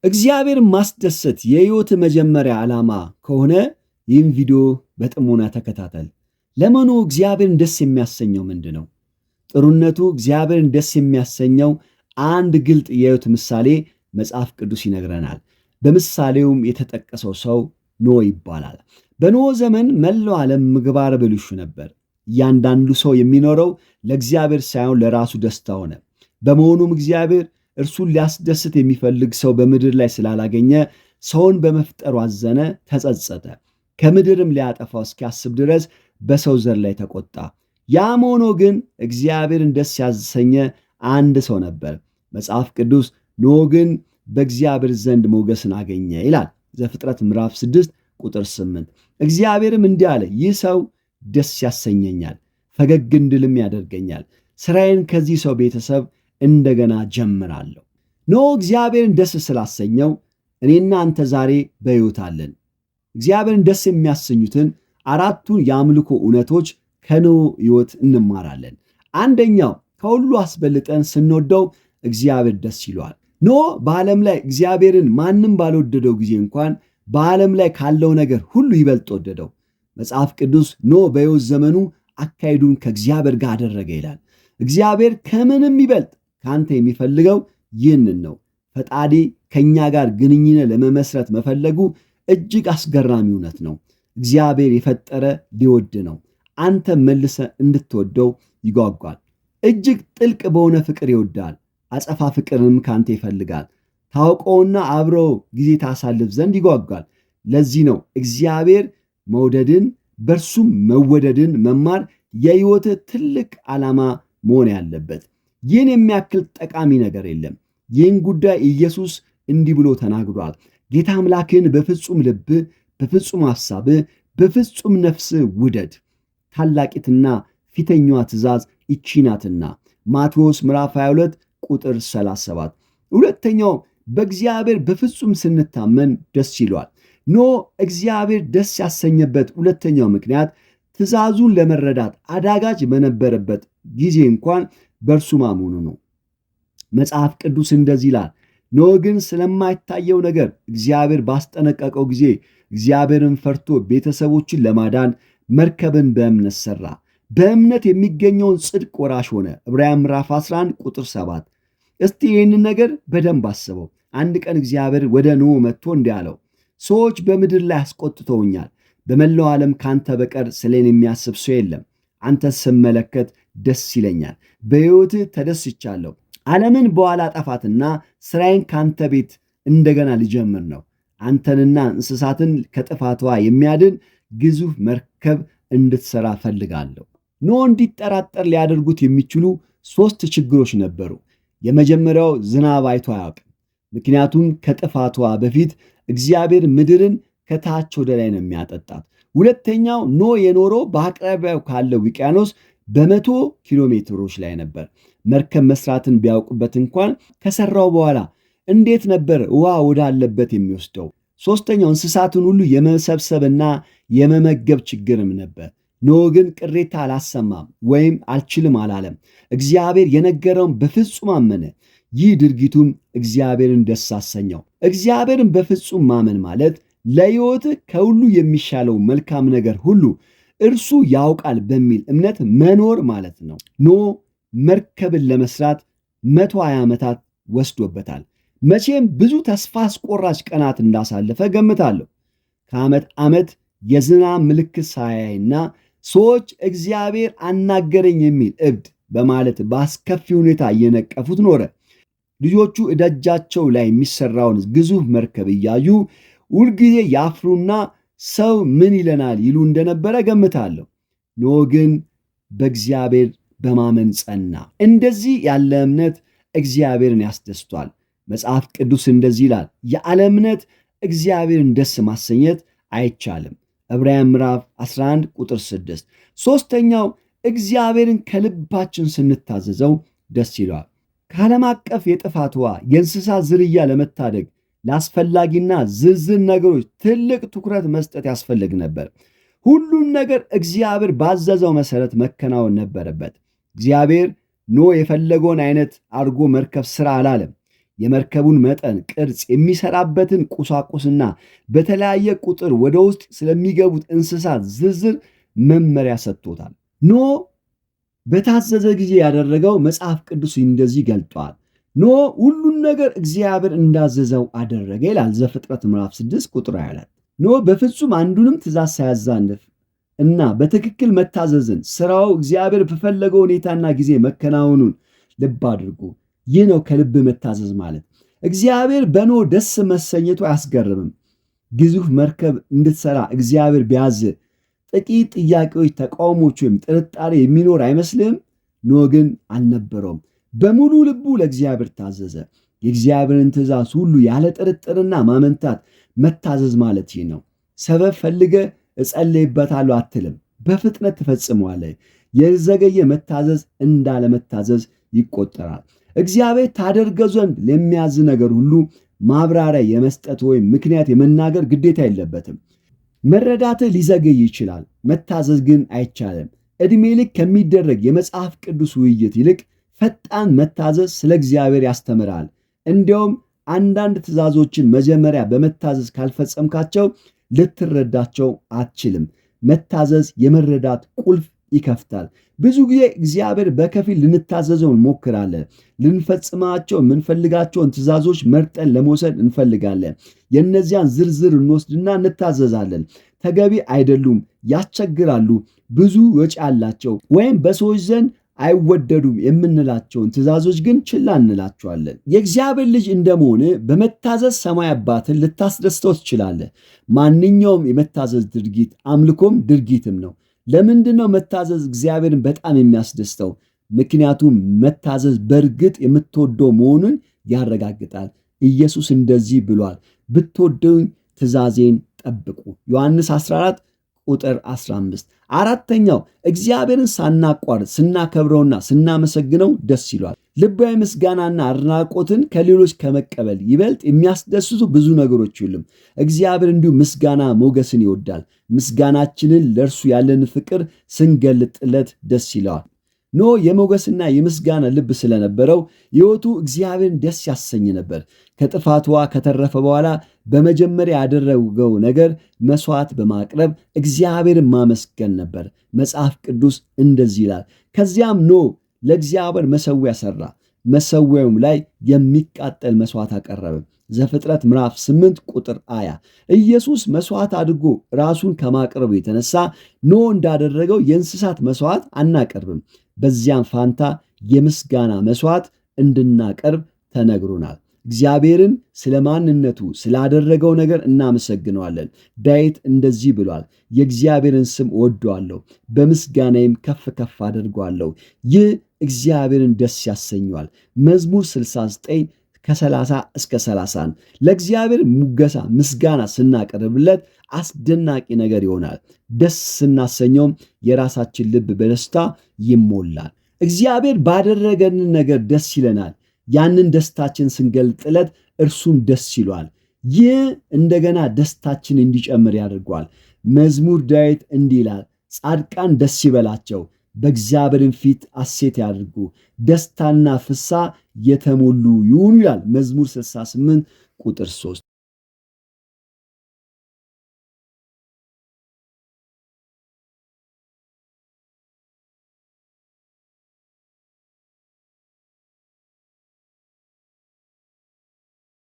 እግዚአብሔርን ማስደሰት የሕይወት መጀመሪያ ዓላማ ከሆነ ይህን ቪዲዮ በጥሞና ተከታተል። ለመሆኑ እግዚአብሔርን ደስ የሚያሰኘው ምንድን ነው? ጥሩነቱ እግዚአብሔርን ደስ የሚያሰኘው አንድ ግልጥ የሕይወት ምሳሌ መጽሐፍ ቅዱስ ይነግረናል። በምሳሌውም የተጠቀሰው ሰው ኖህ ይባላል። በኖህ ዘመን መላው ዓለም ምግባረ ብልሹ ነበር። እያንዳንዱ ሰው የሚኖረው ለእግዚአብሔር ሳይሆን ለራሱ ደስታ ሆነ። በመሆኑም እግዚአብሔር እርሱን ሊያስደስት የሚፈልግ ሰው በምድር ላይ ስላላገኘ ሰውን በመፍጠሩ አዘነ፣ ተጸጸተ። ከምድርም ሊያጠፋው እስኪያስብ ድረስ በሰው ዘር ላይ ተቆጣ። ያም ሆኖ ግን እግዚአብሔርን ደስ ያሰኘ አንድ ሰው ነበር። መጽሐፍ ቅዱስ ኖህ ግን በእግዚአብሔር ዘንድ ሞገስን አገኘ ይላል። ዘፍጥረት ምዕራፍ 6 ቁጥር 8። እግዚአብሔርም እንዲህ አለ፣ ይህ ሰው ደስ ያሰኘኛል፣ ፈገግ እንድልም ያደርገኛል። ሥራዬን ከዚህ ሰው ቤተሰብ እንደገና ጀምራለሁ። ኖህ እግዚአብሔርን ደስ ስላሰኘው እኔና አንተ ዛሬ በሕይወት አለን። እግዚአብሔርን ደስ የሚያሰኙትን አራቱን የአምልኮ እውነቶች ከኖህ ሕይወት እንማራለን። አንደኛው፣ ከሁሉ አስበልጠን ስንወደው እግዚአብሔር ደስ ይለዋል። ኖህ በዓለም ላይ እግዚአብሔርን ማንም ባልወደደው ጊዜ እንኳን በዓለም ላይ ካለው ነገር ሁሉ ይበልጥ ወደደው። መጽሐፍ ቅዱስ ኖህ በሕይወት ዘመኑ አካሄዱን ከእግዚአብሔር ጋር አደረገ ይላል። እግዚአብሔር ከምንም ይበልጥ ከአንተ የሚፈልገው ይህንን ነው። ፈጣሪ ከእኛ ጋር ግንኙነት ለመመስረት መፈለጉ እጅግ አስገራሚ እውነት ነው። እግዚአብሔር የፈጠረ ሊወድ ነው። አንተ መልሰ እንድትወደው ይጓጓል። እጅግ ጥልቅ በሆነ ፍቅር ይወዳል። አጸፋ ፍቅርንም ካንተ ይፈልጋል። ታውቀውና አብረው ጊዜ ታሳልፍ ዘንድ ይጓጓል። ለዚህ ነው እግዚአብሔር መውደድን በእርሱም መወደድን መማር የሕይወት ትልቅ ዓላማ መሆን ያለበት። ይህን የሚያክል ጠቃሚ ነገር የለም። ይህን ጉዳይ ኢየሱስ እንዲህ ብሎ ተናግሯል። ጌታ አምላክን በፍጹም ልብህ፣ በፍጹም ሐሳብህ፣ በፍጹም ነፍስህ ውደድ። ታላቂትና ፊተኛዋ ትእዛዝ ይህች ናትና። ማቴዎስ ምዕራፍ 22 ቁጥር 37። ሁለተኛው፣ በእግዚአብሔር በፍጹም ስንታመን ደስ ይለዋል። ኖህ እግዚአብሔር ደስ ያሰኘበት ሁለተኛው ምክንያት ትእዛዙን ለመረዳት አዳጋች በነበረበት ጊዜ እንኳን በእርሱ ማመኑ ነው። መጽሐፍ ቅዱስ እንደዚህ ይላል፣ ኖህ ግን ስለማይታየው ነገር እግዚአብሔር ባስጠነቀቀው ጊዜ እግዚአብሔርን ፈርቶ ቤተሰቦችን ለማዳን መርከብን በእምነት ሠራ። በእምነት የሚገኘውን ጽድቅ ወራሽ ሆነ። ዕብራውያን ምዕራፍ 11 ቁጥር 7። እስቲ ይህንን ነገር በደንብ አስበው። አንድ ቀን እግዚአብሔር ወደ ኖህ መጥቶ እንዲህ አለው፣ ሰዎች በምድር ላይ አስቆጥተውኛል። በመላው ዓለም ካንተ በቀር ስለን የሚያስብ ሰው የለም። አንተ ስመለከት ደስ ይለኛል፣ በሕይወትህ ተደስቻለሁ። ዓለምን በኋላ ጠፋትና ሥራዬን ካንተ ቤት እንደገና ሊጀምር ነው። አንተንና እንስሳትን ከጥፋቷ የሚያድን ግዙፍ መርከብ እንድትሠራ ፈልጋለሁ። ኖህ እንዲጠራጠር ሊያደርጉት የሚችሉ 3 ችግሮች ነበሩ። የመጀመሪያው፣ ዝናብ አይቶ አያውቅም። ምክንያቱም ከጥፋቷ በፊት እግዚአብሔር ምድርን ከታች ወደ ላይ ነው የሚያጠጣት። ሁለተኛው፣ ኖህ የኖረው በአቅራቢያው ካለው ውቅያኖስ በ100 ኪሎ ሜትሮች ላይ ነበር። መርከብ መስራትን ቢያውቅበት እንኳን ከሰራው በኋላ እንዴት ነበር ውሃ ወዳለበት የሚወስደው? ሶስተኛው፣ እንስሳትን ሁሉ የመሰብሰብና የመመገብ ችግርም ነበር። ኖህ ግን ቅሬታ አላሰማም ወይም አልችልም አላለም። እግዚአብሔር የነገረውን በፍጹም አመነ። ይህ ድርጊቱም እግዚአብሔርን ደስ አሰኘው። እግዚአብሔርን በፍጹም ማመን ማለት ለሕይወት ከሁሉ የሚሻለው መልካም ነገር ሁሉ እርሱ ያውቃል በሚል እምነት መኖር ማለት ነው። ኖህ መርከብን ለመስራት 120 ዓመታት ወስዶበታል። መቼም ብዙ ተስፋ አስቆራጭ ቀናት እንዳሳለፈ ገምታለሁ። ከዓመት ዓመት የዝናብ ምልክት ሳያይና ሰዎች እግዚአብሔር አናገረኝ የሚል እብድ በማለት በአስከፊ ሁኔታ እየነቀፉት ኖረ። ልጆቹ እደጃቸው ላይ የሚሰራውን ግዙፍ መርከብ እያዩ ሁልጊዜ ያፍሩና ሰው ምን ይለናል ይሉ እንደነበረ ገምታለሁ። ኖህ ግን በእግዚአብሔር በማመን ጸና። እንደዚህ ያለ እምነት እግዚአብሔርን ያስደስቷል። መጽሐፍ ቅዱስ እንደዚህ ይላል፣ ያለ እምነት እግዚአብሔርን ደስ ማሰኘት አይቻልም። ዕብራውያን ምዕራፍ 11 ቁጥር 6። ሦስተኛው፣ እግዚአብሔርን ከልባችን ስንታዘዘው ደስ ይለዋል። ከዓለም አቀፍ የጥፋት ውሃ የእንስሳት ዝርያ ለመታደግ ለአስፈላጊና ዝርዝር ነገሮች ትልቅ ትኩረት መስጠት ያስፈልግ ነበር። ሁሉን ነገር እግዚአብሔር ባዘዘው መሠረት መከናወን ነበረበት። እግዚአብሔር ኖህ የፈለገውን አይነት አድርጎ መርከብ ሥራ አላለም። የመርከቡን መጠን፣ ቅርጽ፣ የሚሰራበትን ቁሳቁስና በተለያየ ቁጥር ወደ ውስጥ ስለሚገቡት እንስሳት ዝርዝር መመሪያ ሰጥቶታል። ኖህ በታዘዘ ጊዜ ያደረገው መጽሐፍ ቅዱስ እንደዚህ ገልጧል። ኖህ ሁሉን ነገር እግዚአብሔር እንዳዘዘው አደረገ ይላል ዘፍጥረት ምዕራፍ 6 ቁጥር 24። ኖህ በፍጹም አንዱንም ትእዛዝ ሳያዛንፍ እና በትክክል መታዘዝን ስራው እግዚአብሔር በፈለገው ሁኔታና ጊዜ መከናወኑን ልብ አድርጉ። ይህ ነው ከልብ መታዘዝ ማለት። እግዚአብሔር በኖህ ደስ መሰኘቱ አያስገርምም። ግዙፍ መርከብ እንድትሰራ እግዚአብሔር ቢያዝ ጥቂት ጥያቄዎች፣ ተቃውሞች ወይም ጥርጣሬ የሚኖር አይመስልም? ኖህ ግን አልነበረውም። በሙሉ ልቡ ለእግዚአብሔር ታዘዘ። የእግዚአብሔርን ትእዛዝ ሁሉ ያለ ጥርጥርና ማመንታት መታዘዝ ማለት ይህ ነው። ሰበብ ፈልገ እጸልይበታለሁ አትልም፣ በፍጥነት ትፈጽመዋለህ። የዘገየ መታዘዝ እንዳለመታዘዝ ይቆጠራል። እግዚአብሔር ታደርገው ዘንድ ለሚያዝ ነገር ሁሉ ማብራሪያ የመስጠት ወይም ምክንያት የመናገር ግዴታ የለበትም። መረዳትህ ሊዘገይ ይችላል፣ መታዘዝ ግን አይቻልም። ዕድሜ ልክ ከሚደረግ የመጽሐፍ ቅዱስ ውይይት ይልቅ ፈጣን መታዘዝ ስለ እግዚአብሔር ያስተምራል። እንዲያውም አንዳንድ ትእዛዞችን መጀመሪያ በመታዘዝ ካልፈጸምካቸው ልትረዳቸው አትችልም። መታዘዝ የመረዳት ቁልፍ ይከፍታል። ብዙ ጊዜ እግዚአብሔር በከፊል ልንታዘዘው እንሞክራለን። ልንፈጽማቸው የምንፈልጋቸውን ትእዛዞች መርጠን ለመውሰድ እንፈልጋለን። የእነዚያን ዝርዝር እንወስድና እንታዘዛለን። ተገቢ አይደሉም፣ ያስቸግራሉ፣ ብዙ ወጪ አላቸው ወይም በሰዎች ዘንድ አይወደዱም የምንላቸውን ትእዛዞች ግን ችላ እንላቸዋለን። የእግዚአብሔር ልጅ እንደመሆን በመታዘዝ ሰማይ አባትን ልታስደስተው ትችላለህ። ማንኛውም የመታዘዝ ድርጊት አምልኮም ድርጊትም ነው። ለምንድነው መታዘዝ እግዚአብሔርን በጣም የሚያስደስተው? ምክንያቱም መታዘዝ በእርግጥ የምትወደው መሆኑን ያረጋግጣል። ኢየሱስ እንደዚህ ብሏል፣ ብትወደውኝ ትእዛዜን ጠብቁ። ዮሐንስ 14 ቁጥር 15። አራተኛው እግዚአብሔርን ሳናቋርጥ ስናከብረውና ስናመሰግነው ደስ ይሏል። ልባዊ ምስጋናና አድናቆትን ከሌሎች ከመቀበል ይበልጥ የሚያስደስቱ ብዙ ነገሮች የሉም። እግዚአብሔር እንዲሁ ምስጋና ሞገስን ይወዳል። ምስጋናችንን ለእርሱ ያለን ፍቅር ስንገልጥለት ደስ ይለዋል። ኖህ የሞገስና የምስጋና ልብ ስለነበረው ሕይወቱ እግዚአብሔርን ደስ ያሰኝ ነበር። ከጥፋቷ ከተረፈ በኋላ በመጀመሪያ ያደረገው ነገር መስዋዕት በማቅረብ እግዚአብሔርን ማመስገን ነበር። መጽሐፍ ቅዱስ እንደዚህ ይላል፣ ከዚያም ኖህ ለእግዚአብሔር መሠዊያ ሠራ፣ መሠዊያውም ላይ የሚቃጠል መስዋዕት አቀረበ። ዘፍጥረት ምዕራፍ 8 ቁጥር 20። ኢየሱስ መስዋዕት አድርጎ ራሱን ከማቅረቡ የተነሳ ኖህ እንዳደረገው የእንስሳት መስዋዕት አናቀርብም። በዚያም ፋንታ የምስጋና መስዋዕት እንድናቀርብ ተነግሮናል። እግዚአብሔርን ስለ ማንነቱ ስላደረገው ነገር እናመሰግነዋለን። ዳዊት እንደዚህ ብሏል፣ የእግዚአብሔርን ስም እወደዋለሁ፣ በምስጋናዬም ከፍ ከፍ አደርገዋለሁ። ይህ እግዚአብሔርን ደስ ያሰኘዋል። መዝሙር 69 ከ30 እስከ 30። ለእግዚአብሔር ሙገሳ ምስጋና ስናቀርብለት አስደናቂ ነገር ይሆናል። ደስ ስናሰኘውም የራሳችን ልብ በደስታ ይሞላል። እግዚአብሔር ባደረገን ነገር ደስ ይለናል። ያንን ደስታችን ስንገልጥለት እርሱም ደስ ይሏል። ይህ እንደገና ደስታችን እንዲጨምር ያደርገዋል። መዝሙር ዳዊት እንዲህ ይላል፣ ጻድቃን ደስ ይበላቸው፣ በእግዚአብሔርን ፊት ሐሴት ያድርጉ፣ ደስታና ፍስሐ የተሞሉ ይሁኑ ይላል መዝሙር 68 ቁጥር 3።